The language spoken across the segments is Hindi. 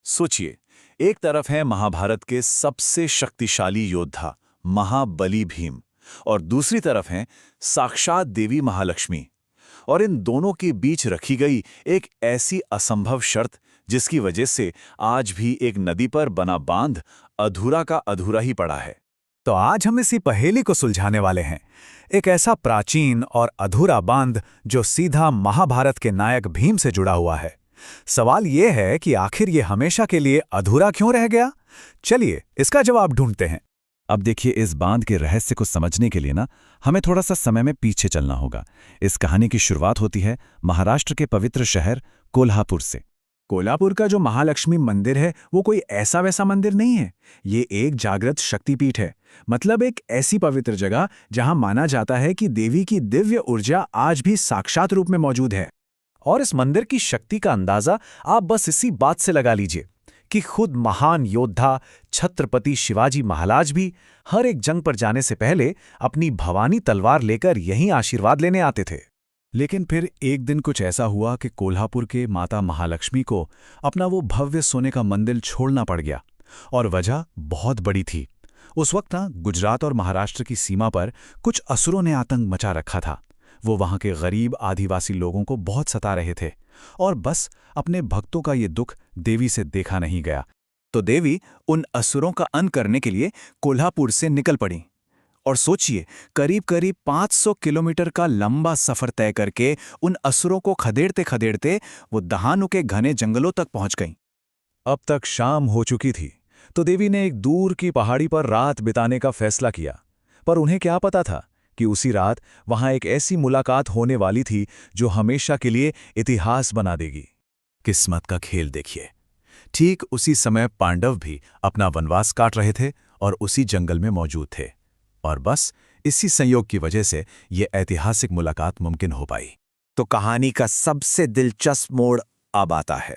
सोचिए, एक तरफ है महाभारत के सबसे शक्तिशाली योद्धा महाबली भीम और दूसरी तरफ हैं साक्षात देवी महालक्ष्मी। और इन दोनों के बीच रखी गई एक ऐसी असंभव शर्त जिसकी वजह से आज भी एक नदी पर बना बांध अधूरा का अधूरा ही पड़ा है। तो आज हम इसी पहेली को सुलझाने वाले हैं। एक ऐसा प्राचीन और अधूरा बांध जो सीधा महाभारत के नायक भीम से जुड़ा हुआ है। सवाल ये है कि आखिर ये हमेशा के लिए अधूरा क्यों रह गया? चलिए इसका जवाब ढूंढते हैं। अब देखिए, इस बांध के रहस्य को समझने के लिए हमें थोड़ा सा समय में पीछे चलना होगा। इस कहानी की शुरुआत होती है महाराष्ट्र के पवित्र शहर कोल्हापुर से। कोल्हापुर का जो महालक्ष्मी मंदिर है वो कोई ऐसा वैसा मंदिर नहीं है। ये एक जागृत शक्तिपीठ है, मतलब एक ऐसी पवित्र जगह जहां माना जाता है कि देवी की दिव्य ऊर्जा आज भी साक्षात रूप में मौजूद है। और इस मंदिर की शक्ति का अंदाजा आप बस इसी बात से लगा लीजिए कि खुद महान योद्धा छत्रपति शिवाजी महाराज भी हर एक जंग पर जाने से पहले अपनी भवानी तलवार लेकर यहीं आशीर्वाद लेने आते थे। लेकिन फिर एक दिन कुछ ऐसा हुआ कि कोल्हापुर के माता महालक्ष्मी को अपना वो भव्य सोने का मंदिर छोड़ना पड़ गया। और वजह बहुत बड़ी थी। उस वक्त गुजरात और महाराष्ट्र की सीमा पर कुछ असुरों ने आतंक मचा रखा था। वो वहां के गरीब आदिवासी लोगों को बहुत सता रहे थे और बस अपने भक्तों का ये दुख देवी से देखा नहीं गया। तो देवी उन असुरों का अंत करने के लिए कोल्हापुर से निकल पड़ी। और सोचिए, करीब करीब 500 किलोमीटर का लंबा सफर तय करके उन असुरों को खदेड़ते खदेड़ते वो दहानू के घने जंगलों तक पहुंच गईं। अब तक शाम हो चुकी थी तो देवी ने एक दूर की पहाड़ी पर रात बिताने का फैसला किया। पर उन्हें क्या पता था कि उसी रात वहां एक ऐसी मुलाकात होने वाली थी जो हमेशा के लिए इतिहास बना देगी। किस्मत का खेल देखिए। ठीक उसी समय पांडव भी अपना वनवास काट रहे थे और उसी जंगल में मौजूद थे। और बस इसी संयोग की वजह से यह ऐतिहासिक मुलाकात मुमकिन हो पाई। तो कहानी का सबसे दिलचस्प मोड़ अब आता है।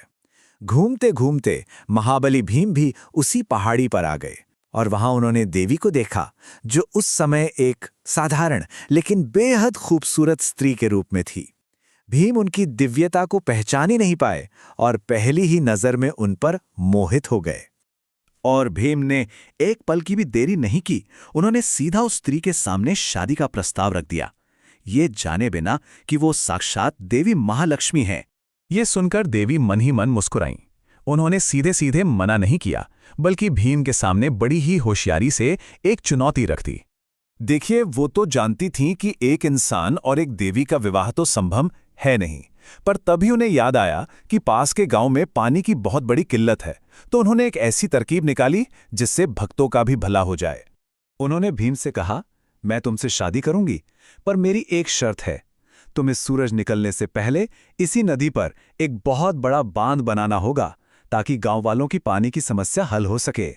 घूमते घूमते महाबली भीम भी उसी पहाड़ी पर आ गए और वहां उन्होंने देवी को देखा, जो उस समय एक साधारण लेकिन बेहद खूबसूरत स्त्री के रूप में थी। भीम उनकी दिव्यता को पहचान ही नहीं पाए और पहली ही नजर में उन पर मोहित हो गए। और भीम ने एक पल की भी देरी नहीं की। उन्होंने सीधा उस स्त्री के सामने शादी का प्रस्ताव रख दिया, ये जाने बिना कि वो साक्षात देवी महालक्ष्मी हैं। ये सुनकर देवी मन ही मन मुस्कुराईं। उन्होंने सीधे सीधे मना नहीं किया, बल्कि भीम के सामने बड़ी ही होशियारी से एक चुनौती रख दी। देखिए, वो तो जानती थीं कि एक इंसान और एक देवी का विवाह तो संभव है नहीं, पर तभी उन्हें याद आया कि पास के गांव में पानी की बहुत बड़ी किल्लत है। तो उन्होंने एक ऐसी तरकीब निकाली जिससे भक्तों का भी भला हो जाए। उन्होंने भीम से कहा, मैं तुमसे शादी करूंगी, पर मेरी एक शर्त है। तुम्हें सूरज निकलने से पहले इसी नदी पर एक बहुत बड़ा बांध बनाना होगा ताकि गांव वालों की पानी की समस्या हल हो सके।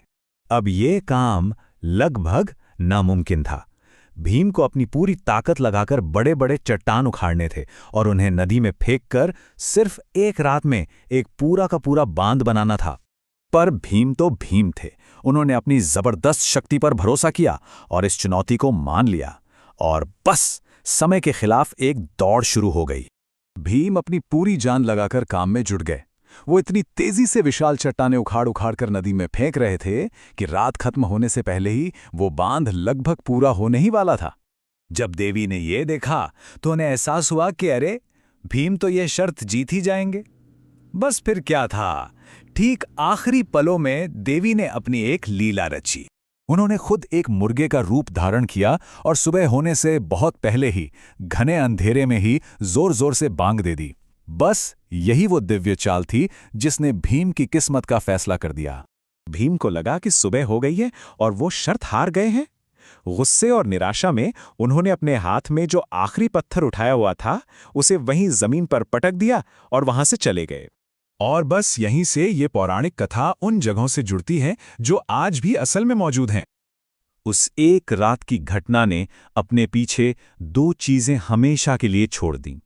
अब ये काम लगभग नामुमकिन था। भीम को अपनी पूरी ताकत लगाकर बड़े बड़े चट्टान उखाड़ने थे और उन्हें नदी में फेंककर सिर्फ एक रात में एक पूरा का पूरा बांध बनाना था। पर भीम तो भीम थे। उन्होंने अपनी जबरदस्त शक्ति पर भरोसा किया और इस चुनौती को मान लिया। और बस समय के खिलाफ एक दौड़ शुरू हो गई। भीम अपनी पूरी जान लगाकर काम में जुट गए। वो इतनी तेजी से विशाल चट्टानें उखाड़ उखाड़ कर नदी में फेंक रहे थे कि रात खत्म होने से पहले ही वो बांध लगभग पूरा होने ही वाला था। जब देवी ने ये देखा तो उन्हें एहसास हुआ कि अरे, भीम तो ये शर्त जीत ही जाएंगे। बस फिर क्या था, ठीक आखिरी पलों में देवी ने अपनी एक लीला रची। उन्होंने खुद एक मुर्गे का रूप धारण किया और सुबह होने से बहुत पहले ही घने अंधेरे में ही जोर जोर से बांग दे दी। बस यही वो दिव्य चाल थी जिसने भीम की किस्मत का फैसला कर दिया। भीम को लगा कि सुबह हो गई है और वो शर्त हार गए हैं। गुस्से और निराशा में उन्होंने अपने हाथ में जो आखिरी पत्थर उठाया हुआ था उसे वहीं जमीन पर पटक दिया और वहां से चले गए। और बस यहीं से ये पौराणिक कथा उन जगहों से जुड़ती है जो आज भी असल में मौजूद हैं। उस एक रात की घटना ने अपने पीछे दो चीजें हमेशा के लिए छोड़ दीं।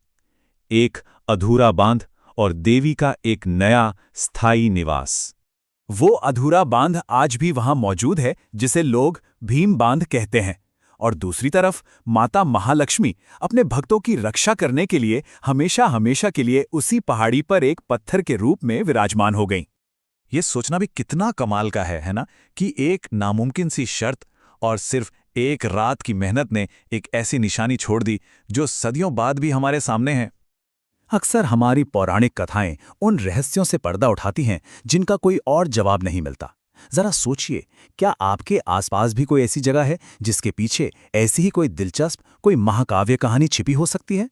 एक अधूरा बांध और देवी का एक नया स्थायी निवास। वो अधूरा बांध आज भी वहां मौजूद है जिसे लोग भीम बांध कहते हैं। और दूसरी तरफ माता महालक्ष्मी अपने भक्तों की रक्षा करने के लिए हमेशा हमेशा के लिए उसी पहाड़ी पर एक पत्थर के रूप में विराजमान हो गईं। ये सोचना भी कितना कमाल का है ना, कि एक नामुमकिन सी शर्त और सिर्फ एक रात की मेहनत ने एक ऐसी निशानी छोड़ दी जो सदियों बाद भी हमारे सामने है। अक्सर हमारी पौराणिक कथाएं उन रहस्यों से पर्दा उठाती हैं जिनका कोई और जवाब नहीं मिलता। जरा सोचिए, क्या आपके आसपास भी कोई ऐसी जगह है जिसके पीछे ऐसी ही कोई दिलचस्प, कोई महाकाव्य कहानी छिपी हो सकती है?